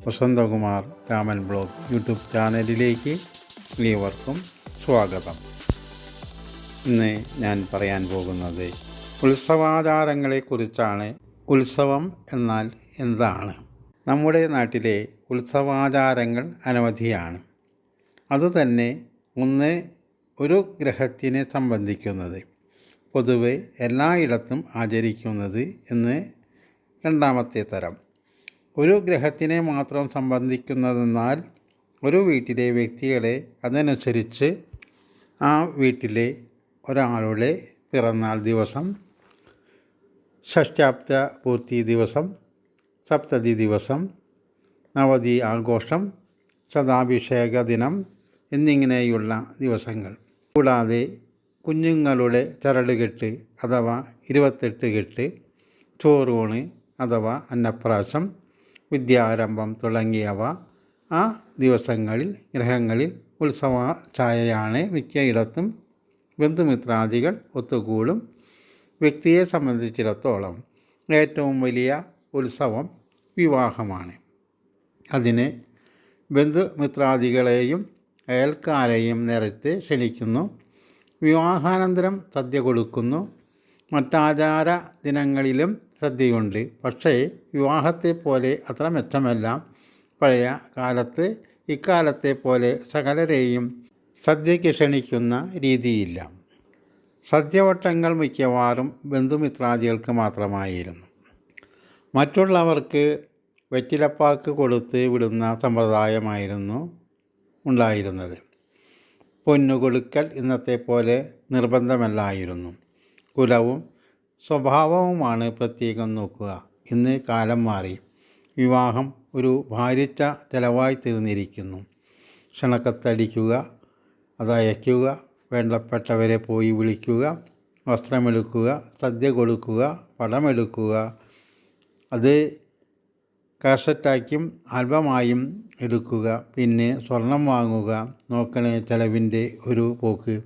Vasanthakumar Raman blog YouTube ചാനലിലേക്ക് ഏവർക്കും സ്വാഗതം. ഇന്ന് ഞാൻ പറയാൻ പോകുന്നത് ഉത്സവാചാരങ്ങളെക്കുറിച്ചാണ്. ഉത്സവം എന്നാൽ എന്താണ്? നമ്മുടെ നാട്ടിലെ ഉത്സവാചാരങ്ങൾ അനവധിയാണ്. അതുതന്നെ ഒരു ഗ്രഹത്തിനെ സംബന്ധിക്കുന്നത്, പൊതുവെ എല്ലായിടത്തും ആചരിക്കുന്നത് എന്ന് രണ്ടാമത്തെ തരം. ഒരു ഗ്രഹത്തിനെ മാത്രം സംബന്ധിക്കുന്നതെന്നാൽ ഒരു വീട്ടിലെ വ്യക്തികളെ അതനുസരിച്ച് ആ വീട്ടിലെ ഒരാളുടെ പിറന്നാൾ ദിവസം, ഷഷ്ഠ്യാബ്ദ പൂർത്തി ദിവസം, സപ്തതി ദിവസം, നവതി ആഘോഷം, ശതാഭിഷേക ദിനം എന്നിങ്ങനെയുള്ള ദിവസങ്ങൾ, കൂടാതെ കുഞ്ഞുങ്ങളുടെ ചരടുകെട്ട് അഥവാ 28 കെട്ട്, ചോറൂണ് അഥവാ അന്നപ്രാശം, വിദ്യാരംഭം തുടങ്ങിയവ ആ ദിവസങ്ങളിൽ ഗ്രഹങ്ങളിൽ ഉത്സവ ഛായയാണ്. മിക്കയിടത്തും ബന്ധുമിത്രാദികൾ ഒത്തുകൂടും. വ്യക്തിയെ സംബന്ധിച്ചിടത്തോളം ഏറ്റവും വലിയ ഉത്സവം വിവാഹമാണ്. അതിന് ബന്ധുമിത്രാദികളെയും അയൽക്കാരെയും നേരത്തെ ക്ഷണിക്കുന്നു. വിവാഹാനന്തരം സദ്യ കൊടുക്കുന്നു. മറ്റാചാര ദിനങ്ങളിലും സദ്യയുണ്ട്. പക്ഷേ വിവാഹത്തെ പോലെ അത്ര മെച്ചമല്ല. പഴയ കാലത്ത് ഇക്കാലത്തെ പോലെ സകലരെയും സദ്യയ്ക്ക് ക്ഷണിക്കുന്ന രീതിയില്ല. സദ്യവട്ടങ്ങൾ മിക്കവാറും ബന്ധുമിത്രാദികൾക്ക് മാത്രമായിരുന്നു. മറ്റുള്ളവർക്ക് വെറ്റിലപ്പാക്ക് കൊടുത്ത് വിടുന്ന സമ്പ്രദായമായിരുന്നു ഉണ്ടായിരുന്നത്. പൊന്നുകൊടുക്കൽ ഇന്നത്തെ പോലെ നിർബന്ധമല്ലായിരുന്നു. കുലവും സ്വഭാവവുമാണ് പ്രത്യേകം നോക്കുക. ഇന്ന് കാലം മാറി. വിവാഹം ഒരു ഭാരിച്ച ചെലവായി തീർന്നിരിക്കുന്നു. ക്ഷണക്കത്തടിക്കുക, അതയക്കുക, വേണ്ടപ്പെട്ടവരെ പോയി വിളിക്കുക, വസ്ത്രമെടുക്കുക, സദ്യ കൊടുക്കുക, പടമെടുക്കുക, അത് കാസറ്റായും ആൽബമായും എടുക്കുക, പിന്നെ സ്വർണം വാങ്ങുക. നോക്കണേ ചെലവിൻ്റെ ഒരു പോക്ക്.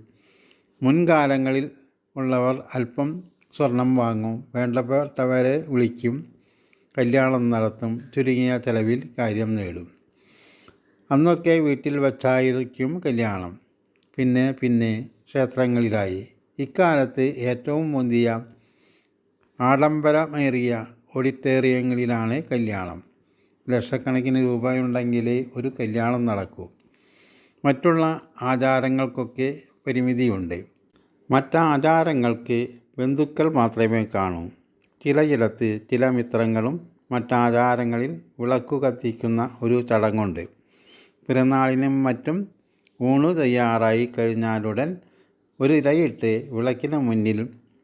മുൻകാലങ്ങളിൽ ഉള്ളവർ അല്പം സ്വർണം വാങ്ങും, വേണ്ടപ്പെട്ടവരെ വിളിക്കും, കല്യാണം നടത്തും, ചുരുങ്ങിയ ചെലവിൽ കാര്യം നേടും. അന്നൊക്കെ വീട്ടിൽ വച്ചായിരിക്കും കല്യാണം, പിന്നെ ക്ഷേത്രങ്ങളിലായി. ഇക്കാലത്ത് ഏറ്റവും മുന്തിയ ആഡംബരമേറിയ ഓഡിറ്റോറിയങ്ങളിലാണ് കല്യാണം. ലക്ഷക്കണക്കിന് രൂപയുണ്ടെങ്കിലേ ഒരു കല്യാണം നടക്കൂ. മറ്റുള്ള ആചാരങ്ങൾക്കൊക്കെ പരിമിതിയുണ്ട്. മറ്റാചാരങ്ങൾക്ക് ബന്ധുക്കൾ മാത്രമേ കാണൂ. ചിലയിടത്ത് ചില മിത്രങ്ങളും. മറ്റാചാരങ്ങളിൽ വിളക്കു കത്തിക്കുന്ന ഒരു ചടങ്ങുണ്ട്. പിറന്നാളിനും മറ്റും ഊണ് തയ്യാറായി കഴിഞ്ഞാലുടൻ ഒരു ഇലയിട്ട് വിളക്കിന് മുന്നിൽ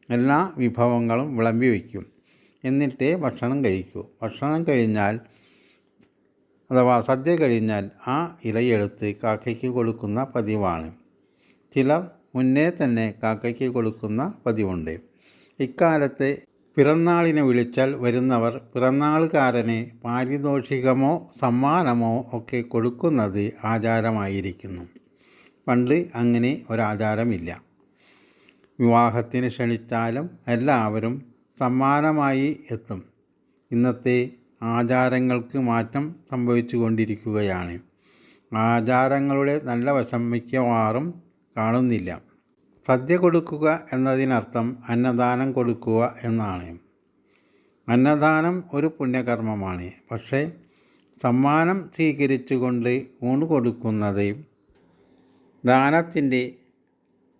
എല്ലാ വിഭവങ്ങളും വിളമ്പി വയ്ക്കും. എന്നിട്ടേ ഭക്ഷണം കഴിക്കൂ. ഭക്ഷണം കഴിഞ്ഞാൽ അഥവാ സദ്യ കഴിഞ്ഞാൽ ആ ഇലയെടുത്ത് കാക്കയ്ക്ക് കൊടുക്കുന്ന പതിവാണ്. ചിലർ മുന്നേ തന്നെ കാക്കയ്ക്ക് കൊടുക്കുന്ന പതിവുണ്ട്. ഇക്കാലത്ത് പിറന്നാളിന് വിളിച്ചാൽ വരുന്നവർ പിറന്നാളുകാരന് പാരിതോഷികമോ സമ്മാനമോ ഒക്കെ കൊടുക്കുന്നത് ആചാരമായിരിക്കുന്നു. പണ്ട് അങ്ങനെ ഒരാചാരമില്ല. വിവാഹത്തിന് ക്ഷണിച്ചാലും എല്ലാവരും സമ്മാനമായി എത്തും. ഇന്നത്തെ ആചാരങ്ങൾക്ക് മാറ്റം സംഭവിച്ചു കൊണ്ടിരിക്കുകയാണ്. ആചാരങ്ങളുടെ നല്ല വശം മിക്കവാറും കാണുന്നില്ല. സദ്യ കൊടുക്കുക എന്നതിനർത്ഥം അന്നദാനം കൊടുക്കുക എന്നാണ്. അന്നദാനം ഒരു പുണ്യകർമ്മമാണ്. പക്ഷേ സമ്മാനം സ്വീകരിച്ചുകൊണ്ട് ഊണ് കൊടുക്കുന്നത് ദാനത്തിൻ്റെ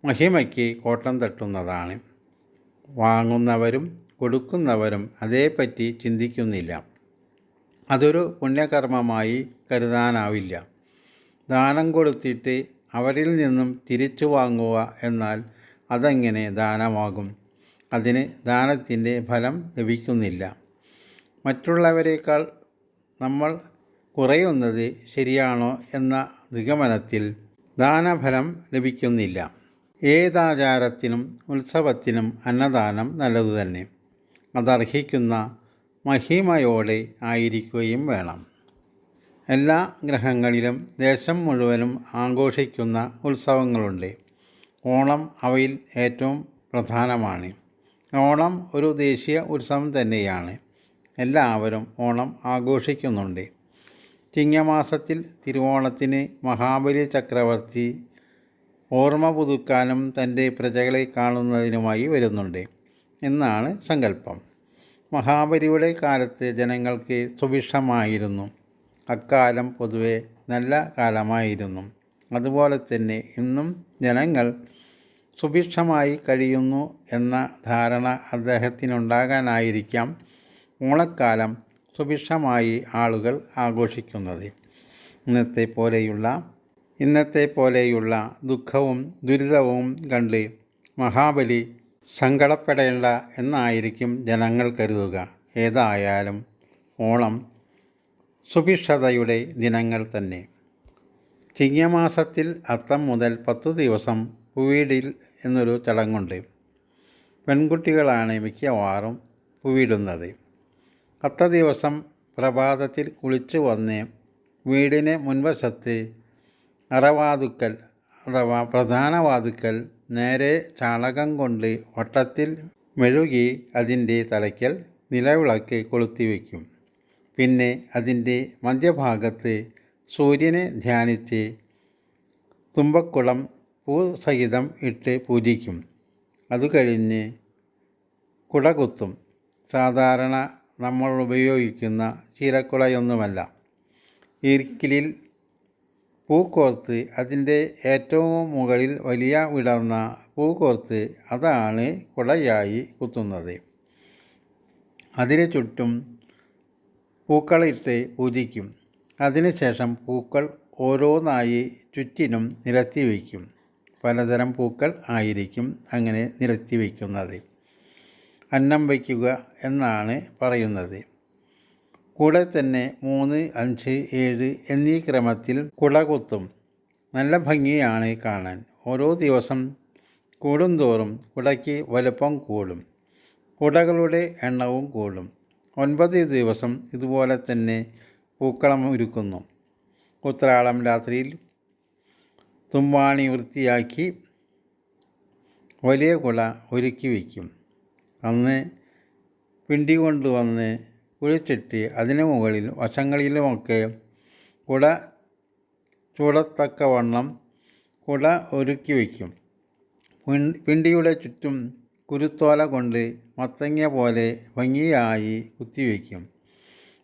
മഹിമയ്ക്ക് കോട്ടം തട്ടുന്നതാണ്. വാങ്ങുന്നവരും കൊടുക്കുന്നവരും അതേപ്പറ്റി ചിന്തിക്കുന്നില്ല. അതൊരു പുണ്യകർമ്മമായി കരുതാനാവില്ല. ദാനം കൊടുത്തിട്ട് അവരിൽ നിന്നും തിരിച്ചു വാങ്ങുക എന്നാൽ അതെങ്ങനെ ദാനമാകും? അതിന് ദാനത്തിൻ്റെ ഫലം ലഭിക്കുന്നില്ല. മറ്റുള്ളവരെക്കാൾ നമ്മൾ കുറയുന്നത് ശരിയാണോ എന്ന നിഗമനത്തിൽ ദാനഫലം ലഭിക്കുന്നില്ല. ഏതാചാരത്തിനും ഉത്സവത്തിനും അന്നദാനം നല്ലതു തന്നെ. അതർഹിക്കുന്ന മഹിമയോടെ ആയിരിക്കുകയും വേണം. എല്ലാ ഗ്രഹങ്ങളിലും ദേശം മുഴുവനും ആഘോഷിക്കുന്ന ഉത്സവങ്ങളുണ്ട്. ഓണം അവയിൽ ഏറ്റവും പ്രധാനമാണ്. ഓണം ഒരു ദേശീയ ഉത്സവം തന്നെയാണ്. എല്ലാവരും ഓണം ആഘോഷിക്കുന്നുണ്ട്. ചിങ്ങമാസത്തിൽ തിരുവോണത്തിന് മഹാബലി ചക്രവർത്തി ഓർമ്മ പുതുക്കാനും തൻ്റെ പ്രജകളെ കാണുന്നതിനുമായി വരുന്നുണ്ട് എന്നാണ് സങ്കല്പം. മഹാബലിയുടെ കാലത്ത് ജനങ്ങൾക്ക് സുഭിക്ഷമായിരുന്നു. അക്കാലം പൊതുവെ നല്ല കാലമായിരുന്നു. അതുപോലെ തന്നെ ഇന്നും ജനങ്ങൾ സുഭിക്ഷമായി കഴിയുന്നു എന്ന ധാരണ അദ്ദേഹത്തിനുണ്ടാകാനായിരിക്കാം ഓണക്കാലം സുഭിക്ഷമായി ആളുകൾ ആഘോഷിക്കുന്നത്. ഇന്നത്തെ പോലെയുള്ള ദുഃഖവും ദുരിതവും കണ്ട് മഹാബലി സങ്കടപ്പെടേണ്ട എന്നായിരിക്കും ജനങ്ങൾ കരുതുക. ഏതായാലും ഓണം സുഭിക്ഷതയുടെ ദിനങ്ങൾ തന്നെ. ചിങ്ങമാസത്തിൽ അത്തം മുതൽ 10 ദിവസം പൂവിടൽ എന്നൊരു ചടങ്ങുണ്ട്. പെൺകുട്ടികളാണ് മിക്കവാറും പൂവിടുന്നത്. 10 ദിവസം പ്രഭാതത്തിൽ കുളിച്ചു വന്ന് വീടിന് മുൻവശത്ത് അറവാതുക്കൽ അഥവാ പ്രധാന വാതുക്കൽ നേരെ ചാണകം കൊണ്ട് വട്ടത്തിൽ മെഴുകി അതിൻ്റെ തലയ്ക്കൽ നിലവിളക്ക് കൊളുത്തിവെക്കും. പിന്നെ അതിൻ്റെ മധ്യഭാഗത്ത് സൂര്യനെ ധ്യാനിച്ച് തുമ്പക്കുളം പൂ സഹിതം ഇട്ട് പൂജിക്കും. അതുകഴിഞ്ഞ് കുടകുത്തും. സാധാരണ നമ്മൾ ഉപയോഗിക്കുന്ന ചീരക്കുടയൊന്നുമല്ല. ഈർക്കിലിൽ പൂ കോർത്ത് അതിൻ്റെ ഏറ്റവും മുകളിൽ വലിയ വിടർന്ന പൂ കോർത്ത് അതാണ് കുടയായി കുത്തുന്നത്. അതിന് ചുറ്റും പൂക്കളിട്ട് പൂജിക്കും. അതിനുശേഷം പൂക്കൾ ഓരോന്നായി ചുറ്റിനും നിരത്തി വയ്ക്കും. പലതരം പൂക്കൾ ആയിരിക്കും അങ്ങനെ നിരത്തി വയ്ക്കുന്നത്. അന്നം വയ്ക്കുക എന്നാണ് പറയുന്നത്. കൂടെ തന്നെ 3, 5, 7 എന്നീ ക്രമത്തിൽ കുട കുത്തും. നല്ല ഭംഗിയാണ് കാണാൻ. ഓരോ ദിവസം കൂടുന്തോറും കുടയ്ക്ക് വലുപ്പം കൂടും. കുടകളുടെ എണ്ണവും കൂടും. 9 ദിവസം ഇതുപോലെ തന്നെ പൂക്കളം ഒരുക്കുന്നു. ഉത്രാടം രാത്രിയിൽ തുമ്പാണി വൃത്തിയാക്കി വലിയ കുട ഒരുക്കി വയ്ക്കും. അന്ന് പിണ്ടി കൊണ്ടുവന്ന് കുഴിച്ചിട്ട് അതിനു മുകളിൽ വശങ്ങളിലുമൊക്കെ കുട ചൂടത്തക്കവണ്ണം കുട ഒരുക്കി വയ്ക്കും. പിണ്ടിയുടെ ചുറ്റും കുരുത്തോല കൊണ്ട് മത്തങ്ങ പോലെ ഭംഗിയായി കുത്തിവയ്ക്കും.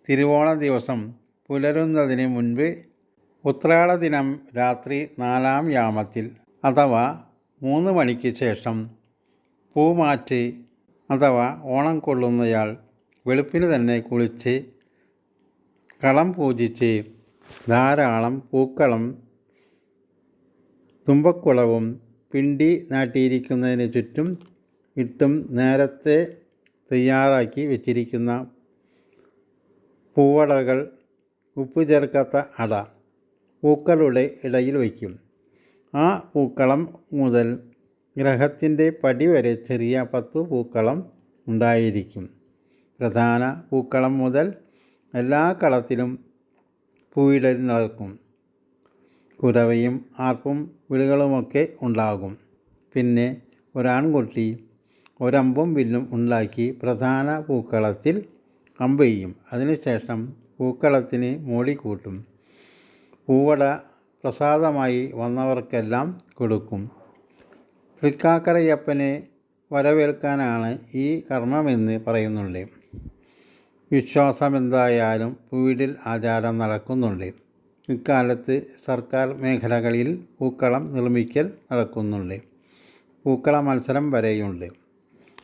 തിരുവോണ ദിവസം പുലരുന്നതിന് മുൻപ് ഉത്രാട ദിനം രാത്രി 4-ാം യാമത്തിൽ അഥവാ 3 മണിക്ക് ശേഷം പൂമാറ്റ് അഥവാ ഓണം കൊള്ളുന്നയാൾ വെളുപ്പിന് തന്നെ കുളിച്ച് കളം പൂജിച്ച് ധാരാളം പൂക്കളും തുമ്പക്കുളവും പിണ്ടി നാട്ടിയിരിക്കുന്നതിന് ചുറ്റും ഇട്ടും നേരത്തെ തയ്യാറാക്കി വെച്ചിരിക്കുന്ന പൂവടകൾ, ഉപ്പ് ചേർക്കാത്ത അട പൂക്കളുടെ ഇടയിൽ വയ്ക്കും. ആ പൂക്കളം മുതൽ ഗ്രഹത്തിൻ്റെ പടി വരെ ചെറിയ 10 പൂക്കളം ഉണ്ടായിരിക്കും. പ്രധാന പൂക്കളം മുതൽ എല്ലാ കളത്തിലും പൂവിടൽ നടക്കും. കുരവയും ആർപ്പും വിളികളുമൊക്കെ ഉണ്ടാകും. പിന്നെ ഒരാൺകുട്ടി ഒരമ്പും വില്ലും ഉണ്ടാക്കി പ്രധാന പൂക്കളത്തിൽ അമ്പ് ചെയ്യും. അതിനുശേഷം പൂക്കളത്തിന് മൂടിക്കൂട്ടും. പൂവട പ്രസാദമായി വന്നവർക്കെല്ലാം കൊടുക്കും. തൃക്കാക്കരയപ്പനെ വരവേൽക്കാനാണ് ഈ കർമ്മമെന്ന് പറയുന്നുണ്ട്. വിശ്വാസമെന്തായാലും പൂവിടൽ ആചാരം നടക്കുന്നുണ്ട്. ഇക്കാലത്ത് സർക്കാർ മേഖലകളിൽ പൂക്കളം നിർമ്മിക്കൽ നടക്കുന്നുണ്ട്. പൂക്കള മത്സരം വരെയുണ്ട്.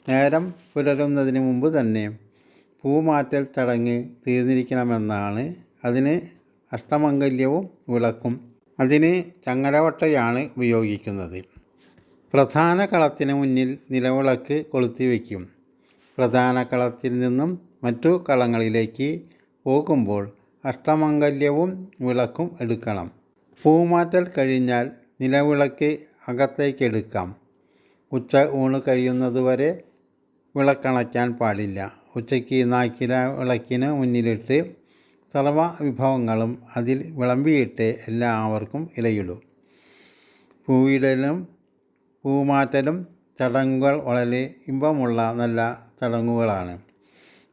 നേരം പുലരുന്നതിന് മുമ്പ് തന്നെ പൂമാറ്റൽ ചടങ്ങ് തീർന്നിരിക്കണമെന്നാണ്. അതിന് അഷ്ടമംഗല്യവും വിളക്കും. അതിന് ചങ്ങലവട്ടയാണ് ഉപയോഗിക്കുന്നത്. പ്രധാന കളത്തിന് മുന്നിൽ നിലവിളക്ക് കൊളുത്തിവെക്കും. പ്രധാന കളത്തിൽ നിന്നും മറ്റു കളങ്ങളിലേക്ക് പോകുമ്പോൾ അഷ്ടമംഗല്യവും വിളക്കും എടുക്കണം. പൂമാറ്റൽ കഴിഞ്ഞാൽ നിലവിളക്ക് അകത്തേക്കെടുക്കാം. ഉച്ച ഊണ് കഴിയുന്നതുവരെ വിളക്കണയ്ക്കാൻ പാടില്ല. ഉച്ചയ്ക്ക് നാക്കില വിളക്കിന് മുന്നിലിട്ട് സർവ്വ വിഭവങ്ങളും അതിൽ വിളമ്പിയിട്ട് എല്ലാവർക്കും ഇലയിടും. പൂവിടലും പൂമാറ്റലും ചടങ്ങുകൾ വളരെ ഇമ്പമുള്ള നല്ല ചടങ്ങുകളാണ്.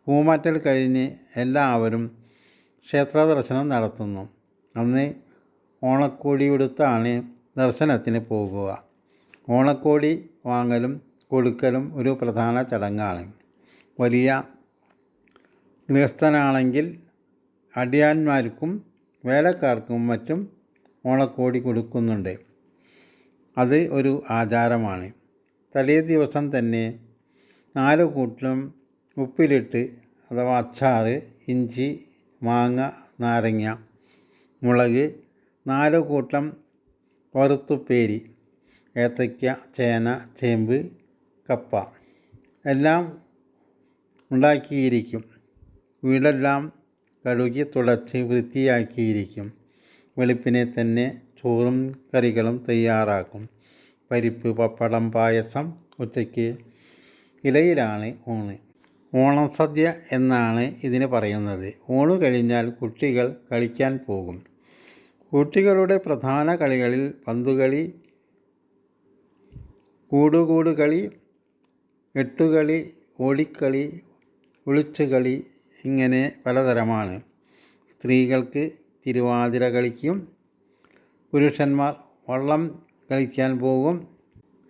പൂമാറ്റൽ കഴിഞ്ഞ് എല്ലാവരും ക്ഷേത്ര ദർശനം നടത്തുന്നു. അന്ന് ഓണക്കോടി ഉടുത്താണ് ദർശനത്തിന് പോകുക. ഓണക്കോടി വാങ്ങലും കൊടുക്കലും ഒരു പ്രധാന ചടങ്ങാണ്. വലിയ ഗൃഹസ്ഥനാണെങ്കിൽ അടിയാന്മാർക്കും വേലക്കാർക്കും മറ്റും ഓണക്കോടി കൊടുക്കുന്നുണ്ട്. അത് ഒരു ആചാരമാണ്. തലേ ദിവസം തന്നെ 4 കൂട്ടം ഉപ്പിലിട്ട് അഥവാ അച്ചാറ്, ഇഞ്ചി, മാങ്ങ, നാരങ്ങ, മുളക്, 4 കൂട്ടം വറുത്തുപ്പേരി, ഏത്തയ്ക്ക, ചേന, ചേമ്പ്, കപ്പ എല്ലാം ഉണ്ടാക്കിയിരിക്കും. വീടെല്ലാം കഴുകി തുടച്ച് വൃത്തിയാക്കിയിരിക്കും. വെളുപ്പിനെ തന്നെ ചോറും കറികളും തയ്യാറാക്കും. പരിപ്പ്, പപ്പടം, പായസം. ഉച്ചയ്ക്ക് ഇലയിലാണ് ഊണ്. ഓണം സദ്യ എന്നാണ് ഇതിന് പറയുന്നത്. ഊണ് കഴിഞ്ഞാൽ കുട്ടികൾ കളിക്കാൻ പോകും. കുട്ടികളുടെ പ്രധാന കളികളിൽ പന്തുകളി, കൂടുകൂടുകളി, എട്ടുകളി, ഓടിക്കളി, ഒളിച്ചുകളി ഇങ്ങനെ പലതരമാണ്. സ്ത്രീകൾക്ക് തിരുവാതിര കളിക്കും. പുരുഷന്മാർ വള്ളം കളിക്കാൻ പോകും.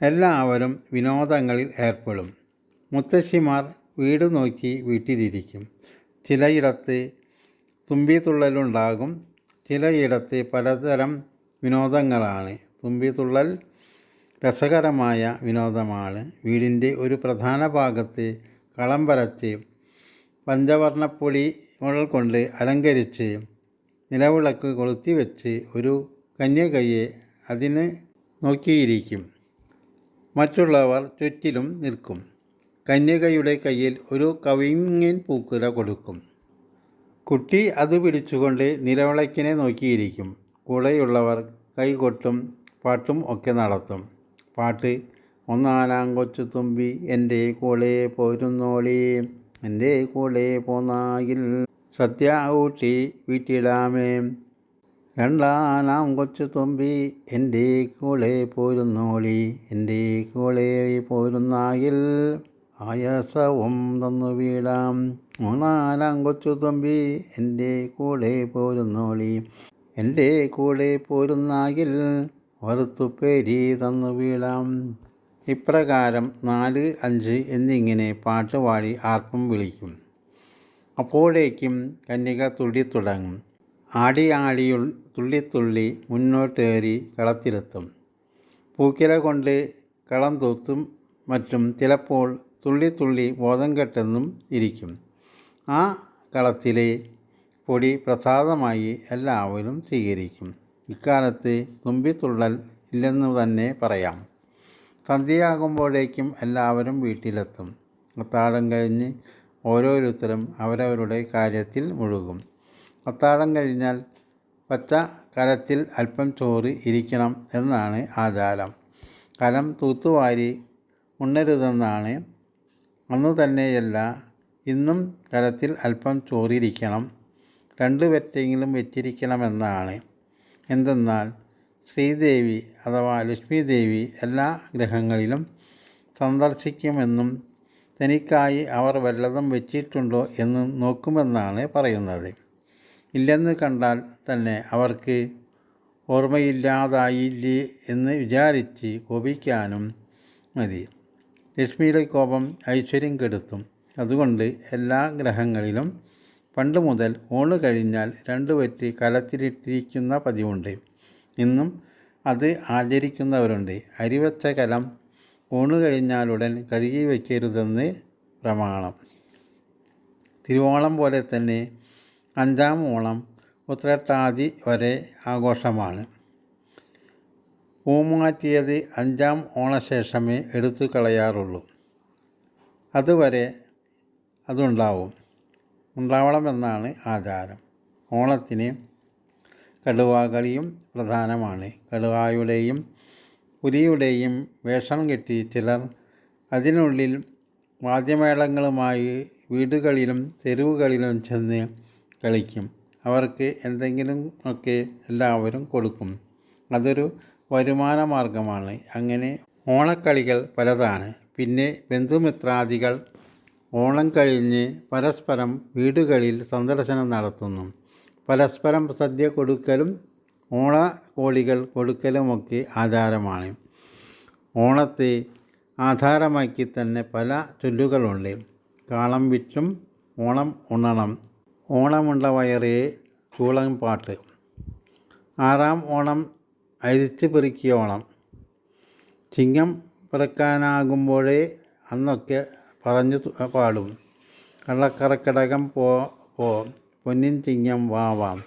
എല്ലാവരും വിനോദങ്ങളിൽ ഏർപ്പെടും. മുത്തശ്ശിമാർ വീട് നോക്കി വീട്ടിലിരിക്കും. ചിലയിടത്ത് തുമ്പിതുള്ളലുണ്ടാകും. ചിലയിടത്ത് പലതരം വിനോദങ്ങളാണ്. തുമ്പിതുള്ളൽ രസകരമായ വിനോദമാണ്. വീടിൻ്റെ ഒരു പ്രധാന ഭാഗത്ത് കളം വരച്ച് പഞ്ചവർണ്ണപ്പൊടികൾ കൊണ്ട് അലങ്കരിച്ച് നിലവിളക്ക് കൊളുത്തിവെച്ച് ഒരു കന്യകയെ അതിന് നോക്കിയിരിക്കും. മറ്റുള്ളവർ ചുറ്റിലും നിൽക്കും. കന്യകയുടെ കയ്യിൽ ഒരു കവിങ്ങിൻ പൂക്കുല കൊടുക്കും. കുട്ടി അത് പിടിച്ചുകൊണ്ട് നിലവിളക്കിനെ നോക്കിയിരിക്കും. കൂടെയുള്ളവർ കൈകൊട്ടും പാട്ടും ഒക്കെ നടത്തും. പാട്ട്: ഒന്നാനാം കൊച്ചു തുമ്പി എൻ്റെ കൂടെ പോരുന്നോളി, എൻ്റെ കൂടെ പോന്നാകിൽ സദ്യ ഊട്ടി വീട്ടിടാമേ. രണ്ടാനാം കൊച്ചു തുമ്പി എൻ്റെ കൂടെ പോരുന്നോളി, എൻ്റെ കൂടെ പോരുന്നാകിൽ ആയാസവും തന്നു വീടാം. മൂന്നാനാം കൊച്ചു തുമ്പി എൻ്റെ കൂടെ പോരുന്നോളി, എൻ്റെ കൂടെ പോരുന്നാകിൽ വറുത്തുപ്പേരി തന്നു വീടാം. ഇപ്രകാരം 4, 5 എന്നിങ്ങനെ പാട്ടുപാടി ആർപ്പം വിളിക്കും. അപ്പോഴേക്കും കന്യക തുള്ളിത്തുടങ്ങും. ആടി ആടി തുള്ളിത്തുള്ളി മുന്നോട്ടേറി കളത്തിലെത്തും. പൂക്കില കൊണ്ട് കളം തൂത്തും മറ്റും ചിലപ്പോൾ തുള്ളിത്തുള്ളി ബോധം കെട്ടെന്നും ഇരിക്കും. ആ കളത്തിലെ പൊടി പ്രസാദമായി എല്ലാവരും സ്വീകരിക്കും. ഇക്കാലത്ത് തുമ്പിത്തുള്ളൽ ഇല്ലെന്നു തന്നെ പറയാം. സന്ധ്യയാകുമ്പോഴേക്കും എല്ലാവരും വീട്ടിലെത്തും. അത്താഴം കഴിഞ്ഞ് ഓരോരുത്തരും അവരവരുടെ കാര്യത്തിൽ മുഴുകും. അത്താഴം കഴിഞ്ഞാൽ പച്ച കലത്തിൽ അല്പം ചോറ് ഇരിക്കണം എന്നാണ് ആചാരം. കലം തൂത്തുവാരി ഉണ്ണരുതെന്നാണ്. അന്നു തന്നെയല്ല, ഇന്നും കലത്തിൽ അല്പം ചോറിരിക്കണം. 2 വറ്റെങ്കിലും വെച്ചിരിക്കണമെന്നാണ്. എന്തെന്നാൽ ശ്രീദേവി അഥവാ ലക്ഷ്മീദേവി എല്ലാ ഗ്രഹങ്ങളിലും സന്ദർശിക്കുമെന്നും തനിക്കായി അവർ വല്ലതും വെച്ചിട്ടുണ്ടോ എന്നും നോക്കുമെന്നാണ് പറയുന്നത്. ഇല്ലെന്ന് കണ്ടാൽ തന്നെ അവർക്ക് ഓർമ്മയില്ലാതായില്ലേ എന്ന് വിചാരിച്ച് കോപിക്കാനും മതി. ലക്ഷ്മിയുടെ കോപം ഐശ്വര്യം കെടുത്തും. അതുകൊണ്ട് എല്ലാ ഗ്രഹങ്ങളിലും പണ്ട് മുതൽ ഊണ് കഴിഞ്ഞാൽ 2 വറ്റ് കലത്തിലിട്ടിരിക്കുന്ന പതിവുണ്ട്. ഇന്നും അത് ആചരിക്കുന്നവരുണ്ട്. അരിവച്ച കലം ഊണ് കഴിഞ്ഞാലുടൻ കഴുകി വയ്ക്കരുതെന്ന് പ്രമാണം. തിരുവോണം പോലെ തന്നെ 5-ാം ഓണം ഉത്രട്ടാതി വരെ ആഘോഷമാണ്. പൂമാറ്റിയത് 5-ാം ഓണശേഷമേ എടുത്തു കളയാറുള്ളൂ. അതുവരെ ഉണ്ടാവണമെന്നാണ് ആചാരം. ഓണത്തിന് കടുവാകളിയും പ്രധാനമാണ്. കടുവായുടെയും പുലിയുടെയും വേഷം കെട്ടി ചിലർ അതിനുള്ളിൽ വാദ്യമേളങ്ങളുമായി വീടുകളിലും തെരുവുകളിലും ചെന്ന് കളിക്കും. അവർക്ക് എന്തെങ്കിലും ഒക്കെ എല്ലാവരും കൊടുക്കും. അതൊരു വരുമാന മാർഗമാണ്. അങ്ങനെ ഓണക്കളികൾ പലതാണ്. പിന്നെ ബന്ധുമിത്രാദികൾ ഓണം കഴിഞ്ഞ് പരസ്പരം വീടുകളിൽ സന്ദർശനം നടത്തുന്നു. പരസ്പരം സദ്യ കൊടുക്കലും ഓണക്കോടികൾ കൊടുക്കലുമൊക്കെ ആചാരമാണ്. ഓണത്തെ ആധാരമാക്കി തന്നെ പല ചൊല്ലുകളുണ്ട്. കാളം വിറ്റും ഓണം ഉണ്ണണം, ഓണമുണ്ട വയറേ ചൂളം പാട്ട്, ആറാം ഓണം അരിച്ച് പെറുക്കിയോണം, ചിങ്ങം പിറക്കാനാകുമ്പോഴേ എന്നൊക്കെ പറഞ്ഞു പാടും. കള്ളക്കർക്കിടകം പോ പൊന്നിൻ ചിങ്ങം വാവാം,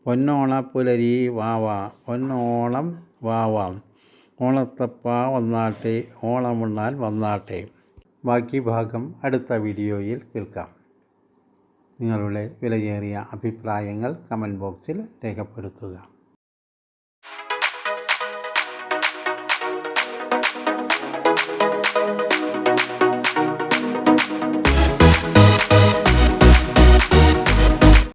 പൊന്നോണപ്പുലരി വാവാ, പൊന്നോണം വാവാം, ഓണത്തപ്പ വന്നാട്ടെ, ഓണമുണ്ണാൻ വന്നാട്ടെ. ബാക്കി ഭാഗം അടുത്ത വീഡിയോയിൽ കേൾക്കാം. നിങ്ങളുടെ വിലയേറിയ അഭിപ്രായങ്ങൾ കമൻറ്റ് ബോക്സിൽ രേഖപ്പെടുത്തുക.